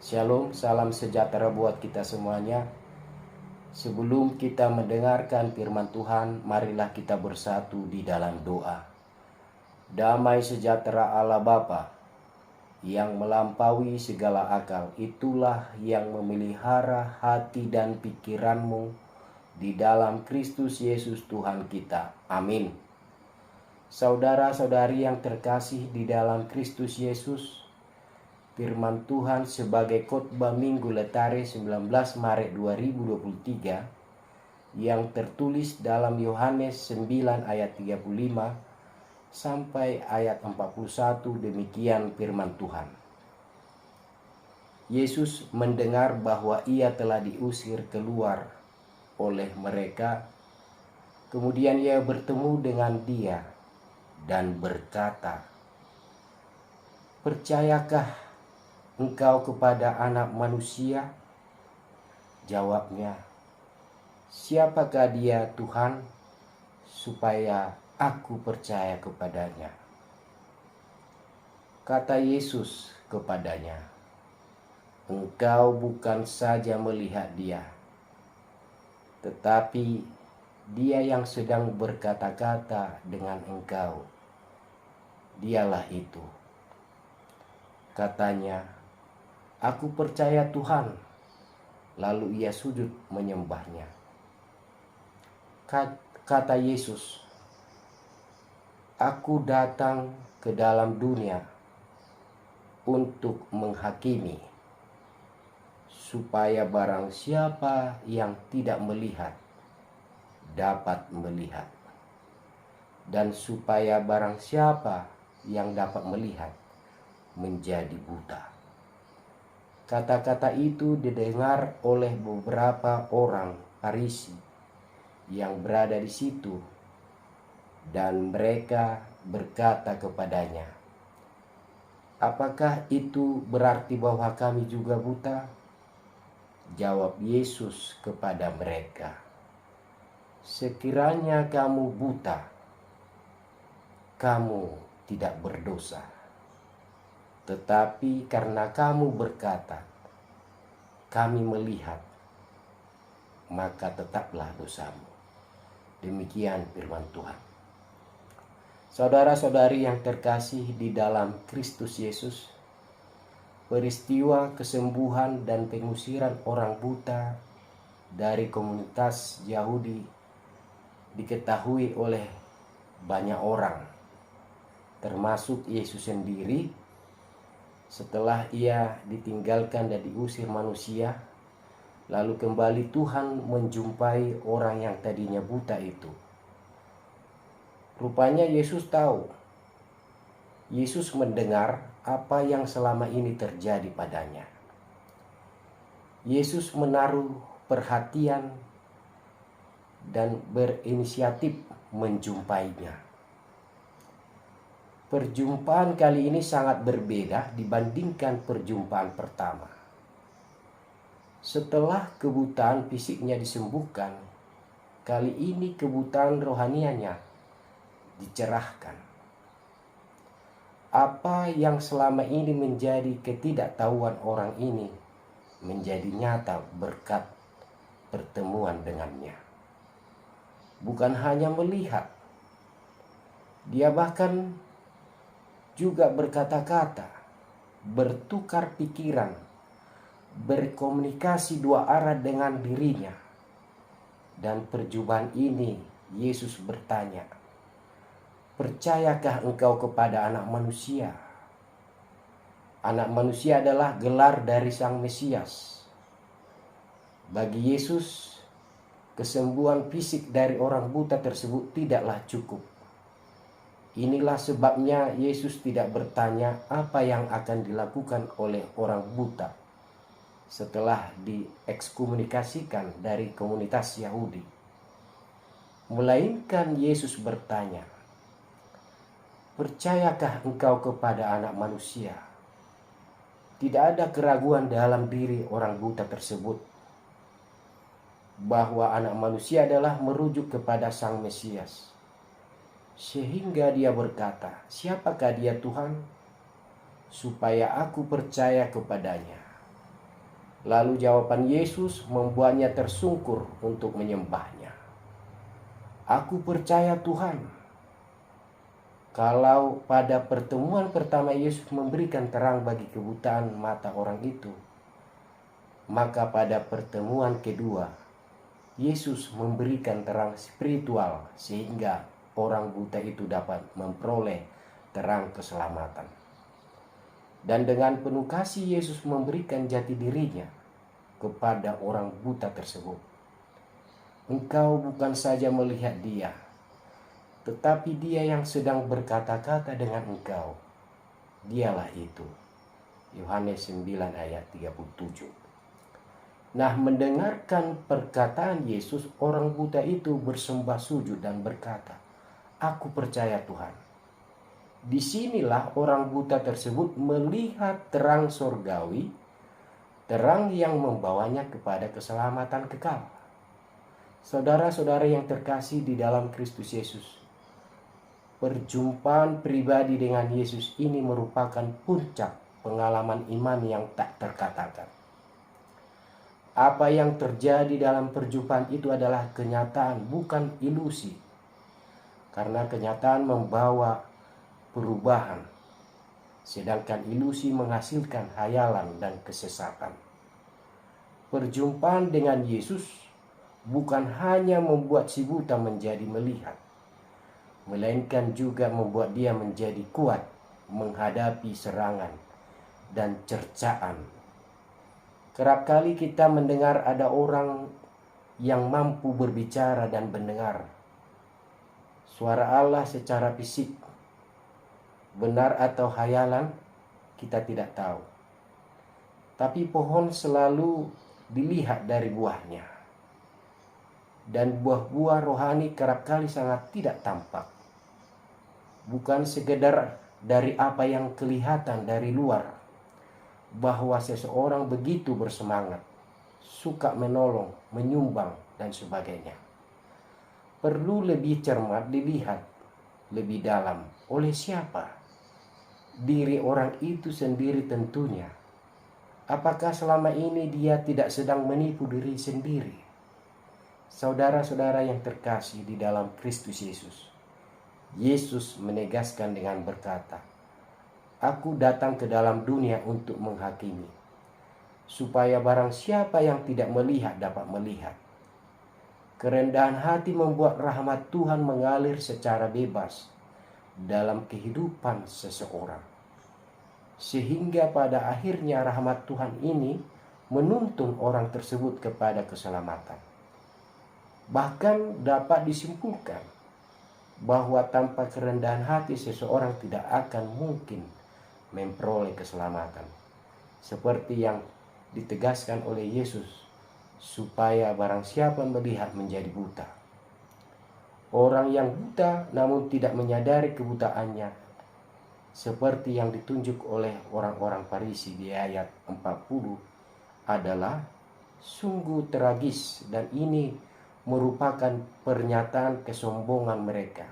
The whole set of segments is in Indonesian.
Shalom, salam sejahtera buat kita semuanya. Sebelum kita mendengarkan firman Tuhan, marilah kita bersatu di dalam doa. Damai sejahtera Allah Bapa yang melampaui segala akal, itulah yang memelihara hati dan pikiranmu di dalam Kristus Yesus Tuhan kita. Amin. Saudara-saudari yang terkasih di dalam Kristus Yesus, firman Tuhan sebagai khotbah Minggu Letare 19 Maret 2023 yang tertulis dalam Yohanes 9 ayat 35 sampai ayat 41. Demikian firman Tuhan. Yesus mendengar bahwa ia telah diusir keluar oleh mereka. Kemudian ia bertemu dengan dia dan berkata, "Percayakah engkau kepada Anak Manusia?" Jawabnya, "Siapakah dia, Tuhan, supaya aku percaya kepadanya?" Kata Yesus kepadanya, "Engkau bukan saja melihat dia, tetapi dia yang sedang berkata-kata dengan engkau. Dialah itu." Katanya, "Aku percaya Tuhan." Lalu ia sujud menyembahnya. Kata Yesus, "Aku datang ke dalam dunia untuk menghakimi, supaya barang siapa yang tidak melihat dapat melihat, dan supaya barang siapa yang dapat melihat menjadi buta." Kata-kata itu didengar oleh beberapa orang Farisi yang berada di situ, dan mereka berkata kepadanya, "Apakah itu berarti bahwa kami juga buta?" Jawab Yesus kepada mereka, "Sekiranya kamu buta, kamu tidak berdosa. Tetapi karena kamu berkata, 'Kami melihat,' maka tetaplah dosamu." Demikian firman Tuhan. Saudara-saudari yang terkasih di dalam Kristus Yesus, peristiwa kesembuhan dan pengusiran orang buta dari komunitas Yahudi diketahui oleh banyak orang, termasuk Yesus sendiri. Setelah ia ditinggalkan dan diusir manusia, lalu kembali Tuhan menjumpai orang yang tadinya buta itu. Rupanya Yesus tahu. Yesus mendengar apa yang selama ini terjadi padanya. Yesus menaruh perhatian dan berinisiatif menjumpainya. Perjumpaan kali ini sangat berbeda dibandingkan perjumpaan pertama. Setelah kebutaan fisiknya disembuhkan, kali ini kebutaan rohanianya dicerahkan. Apa yang selama ini menjadi ketidaktahuan orang ini menjadi nyata berkat pertemuan dengannya. Bukan hanya melihat, dia bahkan juga berkata-kata, bertukar pikiran, berkomunikasi dua arah dengan dirinya. Dan perjumpaan ini Yesus bertanya, "Percayakah engkau kepada Anak Manusia?" Anak Manusia adalah gelar dari Sang Mesias. Bagi Yesus, kesembuhan fisik dari orang buta tersebut tidaklah cukup. Inilah sebabnya Yesus tidak bertanya apa yang akan dilakukan oleh orang buta setelah diekskomunikasikan dari komunitas Yahudi. Melainkan Yesus bertanya, "Percayakah engkau kepada Anak Manusia?" Tidak ada keraguan dalam diri orang buta tersebut bahwa Anak Manusia adalah merujuk kepada Sang Mesias. Sehingga dia berkata, "Siapakah dia, Tuhan, supaya aku percaya kepadanya?" Lalu jawaban Yesus membuatnya tersungkur untuk menyembahnya. Aku percaya Tuhan. Kalau pada pertemuan pertama Yesus memberikan terang bagi kebutaan mata orang itu, maka pada pertemuan kedua Yesus memberikan terang spiritual sehingga orang buta itu dapat memperoleh terang keselamatan. Dan dengan penuh kasih Yesus memberikan jati dirinya kepada orang buta tersebut. Engkau bukan saja melihat dia, tetapi dia yang sedang berkata-kata dengan engkau. Dialah itu. Yohanes 9 ayat 37. Nah, mendengarkan perkataan Yesus, orang buta itu bersembah sujud dan berkata, "Aku percaya Tuhan." Disinilah orang buta tersebut melihat terang sorgawi, terang yang membawanya kepada keselamatan kekal. Saudara-saudara yang terkasih di dalam Kristus Yesus, perjumpaan pribadi dengan Yesus ini merupakan puncak pengalaman iman yang tak terkatakan. Apa yang terjadi dalam perjumpaan itu adalah kenyataan, bukan ilusi. Karena kenyataan membawa perubahan, sedangkan ilusi menghasilkan hayalan dan kesesatan. Perjumpaan dengan Yesus bukan hanya membuat si buta menjadi melihat, melainkan juga membuat dia menjadi kuat menghadapi serangan dan cercaan. Kerap kali kita mendengar ada orang yang mampu berbicara dan mendengar suara Allah secara fisik. Benar atau hayalan, kita tidak tahu. Tapi pohon selalu dilihat dari buahnya. Dan buah-buah rohani kerap kali sangat tidak tampak. Bukan sekedar dari apa yang kelihatan dari luar, bahwa seseorang begitu bersemangat, suka menolong, menyumbang, dan sebagainya. Perlu lebih cermat dilihat lebih dalam oleh siapa? Diri orang itu sendiri tentunya. Apakah selama ini dia tidak sedang menipu diri sendiri? Saudara-saudara yang terkasih di dalam Kristus Yesus, Yesus menegaskan dengan berkata, "Aku datang ke dalam dunia untuk menghakimi, supaya barang siapa yang tidak melihat dapat melihat." Kerendahan hati membuat rahmat Tuhan mengalir secara bebas dalam kehidupan seseorang, sehingga pada akhirnya rahmat Tuhan ini menuntun orang tersebut kepada keselamatan. Bahkan dapat disimpulkan bahwa tanpa kerendahan hati seseorang tidak akan mungkin memperoleh keselamatan, seperti yang ditegaskan oleh Yesus, supaya barang siapa melihat menjadi buta. Orang yang buta namun tidak menyadari kebutaannya, seperti yang ditunjuk oleh orang-orang Farisi di ayat 40, adalah sungguh tragis, dan ini merupakan pernyataan kesombongan mereka.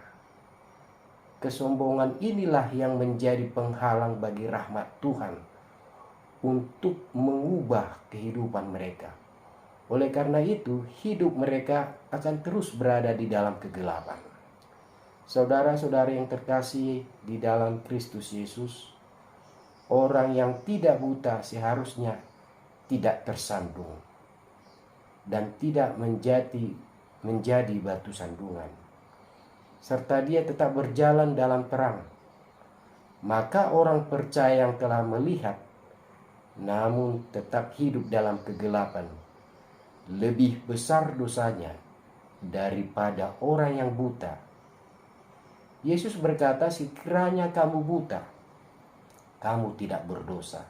Kesombongan inilah yang menjadi penghalang bagi rahmat Tuhan untuk mengubah kehidupan mereka. Oleh karena itu, hidup mereka akan terus berada di dalam kegelapan. Saudara-saudara yang terkasih di dalam Kristus Yesus, orang yang tidak buta seharusnya tidak tersandung dan tidak menjadi batu sandungan, serta dia tetap berjalan dalam terang. Maka orang percaya yang telah melihat namun tetap hidup dalam kegelapan, lebih besar dosanya daripada orang yang buta. Yesus berkata, "Sekiranya kamu buta, kamu tidak berdosa.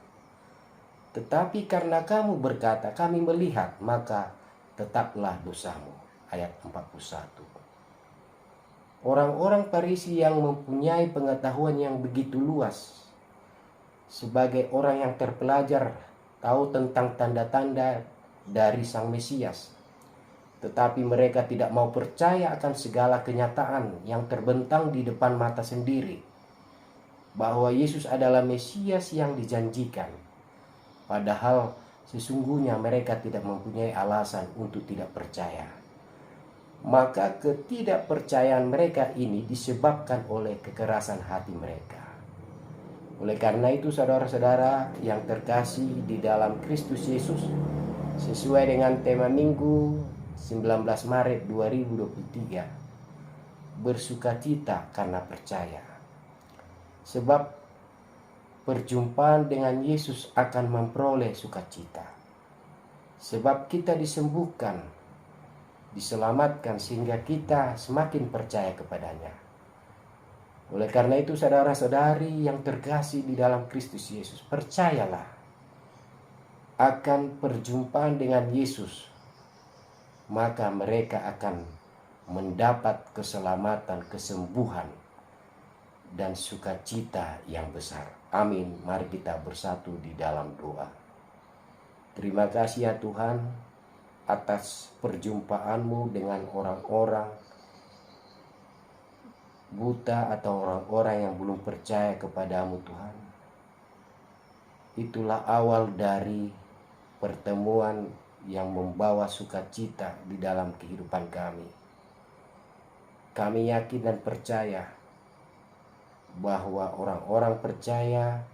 Tetapi karena kamu berkata, 'Kami melihat,' maka tetaplah dosamu." Ayat 41. Orang-orang Farisi yang mempunyai pengetahuan yang begitu luas, sebagai orang yang terpelajar, tahu tentang tanda-tanda dari Sang Mesias, tetapi mereka tidak mau percaya akan segala kenyataan yang terbentang di depan mata sendiri, bahwa Yesus adalah Mesias yang dijanjikan. Padahal sesungguhnya mereka tidak mempunyai alasan untuk tidak percaya. Maka ketidakpercayaan mereka ini disebabkan oleh kekerasan hati mereka. Oleh karena itu saudara-saudara yang terkasih di dalam Kristus Yesus, sesuai dengan tema Minggu 19 Maret 2023, bersukacita karena percaya. Sebab perjumpaan dengan Yesus akan memperoleh sukacita. Sebab kita disembuhkan, diselamatkan sehingga kita semakin percaya kepadanya. Oleh karena itu saudara-saudari yang terkasih di dalam Kristus Yesus, percayalah akan perjumpaan dengan Yesus, maka mereka akan mendapat keselamatan, kesembuhan, dan sukacita yang besar. Amin. Mari kita bersatu di dalam doa. Terima kasih ya Tuhan atas perjumpaanmu dengan orang-orang buta atau orang-orang yang belum percaya kepadamu Tuhan. Itulah awal dari pertemuan yang membawa sukacita di dalam kehidupan kami. Kami yakin dan percaya bahwa orang-orang percaya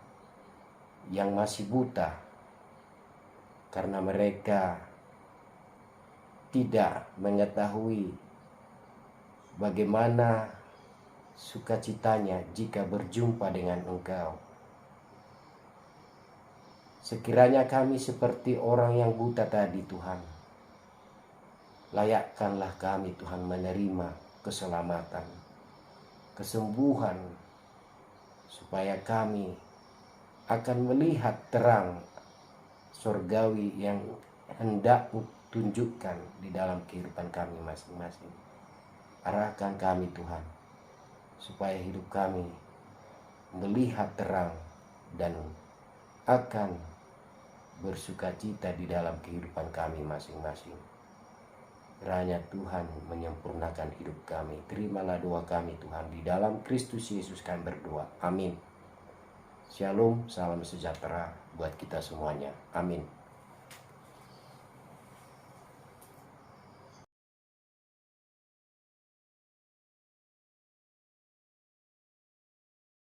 yang masih buta karena mereka tidak mengetahui bagaimana sukacitanya jika berjumpa dengan Engkau. Sekiranya kami seperti orang yang buta tadi Tuhan, layakkanlah kami Tuhan menerima keselamatan, kesembuhan, supaya kami akan melihat terang surgawi yang hendak tunjukkan di dalam kehidupan kami masing-masing. Arahkan kami Tuhan, supaya hidup kami melihat terang dan akan bersukacita di dalam kehidupan kami masing-masing. Kiranya Tuhan menyempurnakan hidup kami. Terimalah doa kami Tuhan, di dalam Kristus Yesus kami berdoa. Amin. Shalom, salam sejahtera buat kita semuanya. Amin.